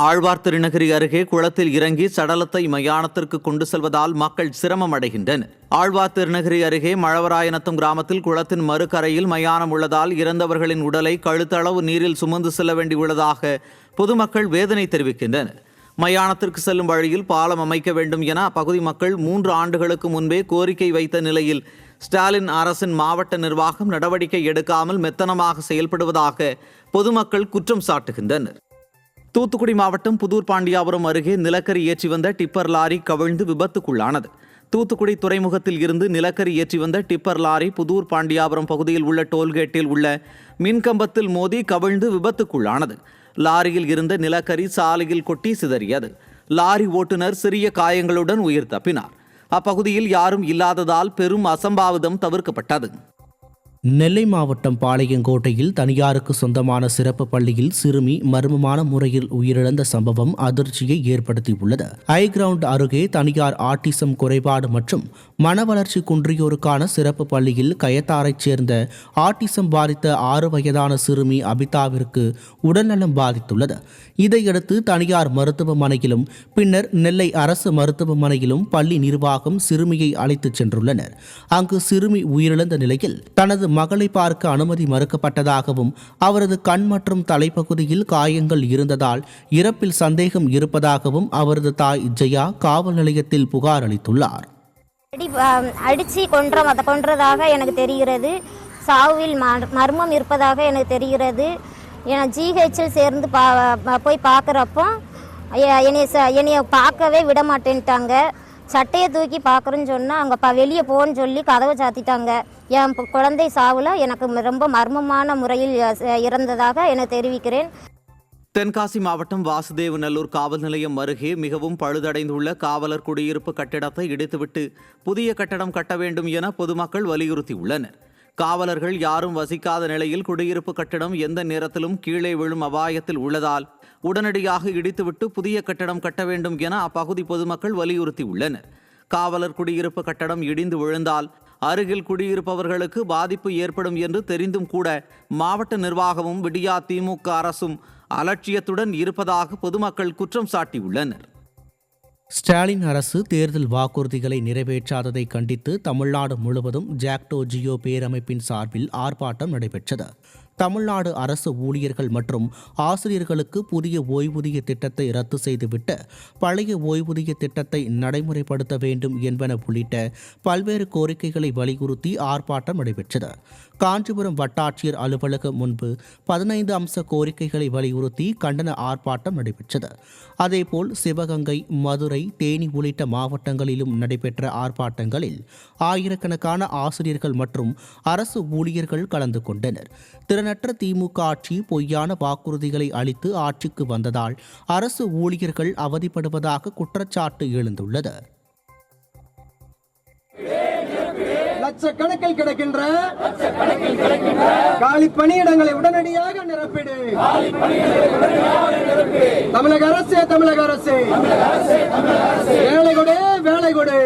ஆழ்வார் திருநகரி அருகே குளத்தில் இறங்கி சடலத்தை மயானத்திற்கு கொண்டு செல்வதால் மக்கள் சிரமம் அடைகின்றனர். ஆழ்வார் திருநகரி அருகே மழவராயநத்தம் கிராமத்தில் குளத்தின் மறுகரையில் மயானம் உள்ளதால் இறந்தவர்களின் உடலை கழுத்தளவு நீரில் சுமந்து செல்ல வேண்டியுள்ளதாக பொதுமக்கள் வேதனை தெரிவிக்கின்றனர். மயானத்திற்கு செல்லும் வழியில் பாலம் அமைக்க வேண்டும் என அப்பகுதி மக்கள் 3 ஆண்டுகளுக்கு முன்பே கோரிக்கை வைத்த நிலையில் ஸ்டாலின் அரசின் மாவட்ட நிர்வாகம் நடவடிக்கை எடுக்காமல் மெத்தனமாக செயல்படுவதாக பொதுமக்கள் குற்றம் சாட்டுகின்றனர். தூத்துக்குடி மாவட்டம் புதூர் பாண்டியாபுரம் அருகே நிலக்கரி ஏற்றி வந்த டிப்பர் லாரி கவிழ்ந்து விபத்துக்குள்ளானது. தூத்துக்குடி துறைமுகத்தில் இருந்து நிலக்கரி ஏற்றி வந்த டிப்பர் லாரி புதூர் பாண்டியாபுரம் பகுதியில் உள்ள டோல்கேட்டில் உள்ள மின்கம்பத்தில் மோதி கவிழ்ந்து விபத்துக்குள்ளானது. லாரியில் இருந்த நிலக்கரி சாலையில் கொட்டி சிதறியது. லாரி ஓட்டுநர் சிறிய காயங்களுடன் உயிர் தப்பினார். அப்பகுதியில் யாரும் இல்லாததால் பெரும் அசம்பாவிதம் தவிர்க்கப்பட்டது. நெல்லை மாவட்டம் பாளையங்கோட்டையில் தனியாருக்கு சொந்தமான சிறப்பு பள்ளியில் சிறுமி மர்மமான முறையில் உயிரிழந்த சம்பவம் அதிர்ச்சியை ஏற்படுத்தியுள்ளது. ஐகிரவுண்ட் அருகே தனியார் ஆட்டிசம் குறைபாடு மற்றும் மன வளர்ச்சி குன்றியோருக்கான சிறப்பு பள்ளியில் கயத்தாரைச் சேர்ந்த ஆட்டிசம் பாதித்த 6 வயதான சிறுமி அபிதாவிற்கு உடல்நலம் பாதித்துள்ளது. இதையடுத்து தனியார் மருத்துவமனையிலும் பின்னர் நெல்லை அரசு மருத்துவமனையிலும் பள்ளி நிர்வாகம் சிறுமியை அழைத்துச் சென்றுள்ளனர். அங்கு சிறுமி உயிரிழந்த நிலையில் தனது மகளை பார்க்க அனுமதி மறுக்கப்பட்டதாகவும் அவரது கண் மற்றும் தலைப்பகுதியில் காயங்கள் இருந்ததால் இறப்பில் சந்தேகம் இருப்பதாகவும் அவரது தாய் ஜெயா காவல் நிலையத்தில் புகார் அளித்துள்ளார். அடிச்சு கொன்றதாக எனக்கு தெரிகிறது. சாவில் மர்மம் இருப்பதாக எனக்கு தெரிகிறது. ஜிஹெச்சில் சேர்ந்து போய் பார்க்குறப்போ என்னைய பார்க்கவே விட மாட்டேன்ட்டாங்க. சட்டையை தூக்கி பார்க்குறேன்னு சொன்னால் அங்கே வெளியே போன்னு சொல்லி கதவை சாத்திட்டாங்க. என் குழந்தை சாவில் எனக்கு ரொம்ப மர்மமான முறையில் இறந்ததாக என தெரிவிக்கிறேன். தென்காசி மாவட்டம் வாசுதேவநல்லூர் காவல் நிலையம் அருகே மிகவும் பழுதடைந்துள்ள காவலர் குடியிருப்பு கட்டிடத்தை இடித்துவிட்டு புதிய கட்டடம் கட்ட வேண்டும் என பொதுமக்கள் வலியுறுத்தியுள்ளனர். காவலர்கள் யாரும் வசிக்காத நிலையில் குடியிருப்பு கட்டடம் எந்த நேரத்திலும் கீழே விழும் அபாயத்தில் உள்ளதால் உடனடியாக இடித்துவிட்டு புதிய கட்டடம் கட்ட வேண்டும் என அப்பகுதி பொதுமக்கள் வலியுறுத்தியுள்ளனர். காவலர் குடியிருப்பு கட்டடம் இடிந்து விழுந்தால் அருகில் குடியிருப்பவர்களுக்கு பாதிப்பு ஏற்படும் என்று தெரிந்தும் கூட மாவட்ட நிர்வாகமும் விடியா திமுக அரசும் அலட்சியத்துடன் இருப்பதாக பொதுமக்கள் குற்றம் சாட்டியுள்ளனர். ஸ்டாலின் அரசு தேர்தல் வாக்குறுதிகளை நிறைவேற்றாததை கண்டித்து தமிழ்நாடு முழுவதும் ஜாக்டோ ஜியோ பேரமைப்பின் சார்பில் ஆர்ப்பாட்டம் நடைபெற்றது. தமிழ்நாடு அரசு ஊழியர்கள் மற்றும் ஆசிரியர்களுக்கு புதிய ஓய்வூதிய திட்டத்தை ரத்து செய்துவிட்டு பழைய ஓய்வூதிய திட்டத்தை நடைமுறைப்படுத்த வேண்டும் என்பன உள்ளிட்ட பல்வேறு கோரிக்கைகளை வலியுறுத்தி ஆர்ப்பாட்டம் நடைபெற்றது. காஞ்சிபுரம் வட்டாட்சியர் அலுவலகம் முன்பு 15 அம்ச கோரிக்கைகளை வலியுறுத்தி கண்டன ஆர்ப்பாட்டம் நடைபெற்றது. அதேபோல் சிவகங்கை, மதுரை, தேனி உள்ளிட்ட மாவட்டங்களிலும் நடைபெற்ற ஆர்ப்பாட்டங்களில் ஆயிரக்கணக்கான ஆசிரியர்கள் மற்றும் அரசு ஊழியர்கள் கலந்து கொண்டனர். திறனற்ற திமுக ஆட்சி பொய்யான வாக்குறுதிகளை அளித்து ஆட்சிக்கு வந்ததால் அரசு ஊழியர்கள் அவதிப்படுவதாக குற்றச்சாட்டு எழுந்துள்ளது. லட்சக்கணக்கில் கிடைக்கின்ற காலி பணியிடங்களை உடனடியாக நிரப்பிடு. தமிழக அரசு வேலை கொடு, வேலை கொடு.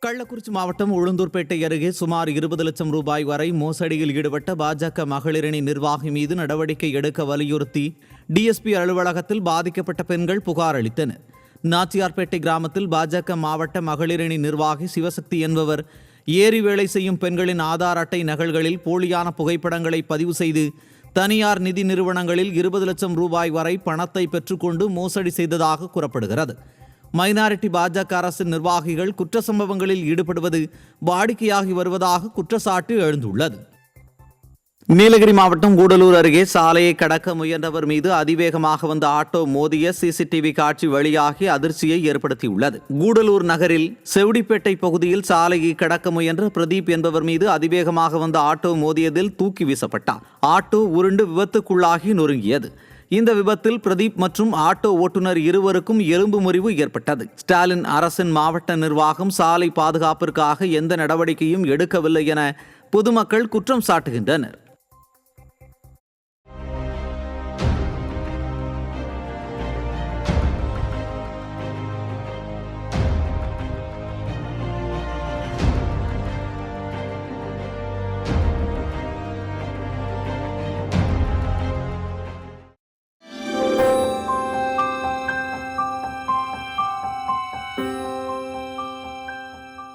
கள்ளக்குறிச்சி மாவட்டம் உளுந்தூர்பேட்டை அருகே சுமார் 20 லட்சம் ரூபாய் வரை மோசடியில் ஈடுபட்ட பாஜக மகளிரணி நிர்வாகி மீது நடவடிக்கை எடுக்க வலியுறுத்தி டிஎஸ்பி அலுவலகத்தில் பாதிக்கப்பட்ட பெண்கள் புகார் அளித்தனர். நாச்சியார்பேட்டை கிராமத்தில் பாஜக மாவட்ட மகளிரணி நிர்வாகி சிவசக்தி என்பவர் ஏரி வேலை செய்யும் பெண்களின் ஆதார் அட்டை நகல்களில் போலியான புகைப்படங்களை பதிவு செய்து தனியார் நிதி நிறுவனங்களில் 20 லட்சம் ரூபாய் வரை பணத்தை பெற்றுக்கொண்டு மோசடி செய்ததாக கூறப்படுகிறது. மைனாரிட்டி பாஜக அரசு நிர்வாகிகள் குற்ற சம்பவங்களில் ஈடுபடுவது வாடிக்கையாகி வருவதாக குற்றச்சாட்டு எழுந்துள்ளது. நீலகிரி மாவட்டம் கூடலூர் அருகே சாலையை கடக்க முயன்றவர் மீது அதிவேகமாக வந்த ஆட்டோ மோதிய சிசிடிவி காட்சி வெளியாகி அதிர்ச்சியை ஏற்படுத்தியுள்ளது. கூடலூர் நகரில் செவடிப்பேட்டை பகுதியில் சாலையை கடக்க முயன்ற பிரதீப் என்பவர் மீது அதிவேகமாக வந்த ஆட்டோ மோதியதில் தூக்கி வீசப்பட்டார். ஆட்டோ உருண்டு விபத்துக்குள்ளாகி நொறுங்கியது. இந்த விபத்தில் பிரதீப் மற்றும் ஆட்டோ ஓட்டுநர் இருவருக்கும் எலும்பு முறிவு ஏற்பட்டது. ஸ்டாலின் அரசின் மாவட்ட நிர்வாகம் சாலை பாதுகாப்பிற்காக எந்த நடவடிக்கையும் எடுக்கவில்லை என பொதுமக்கள் குற்றம் சாட்டுகின்றனர்.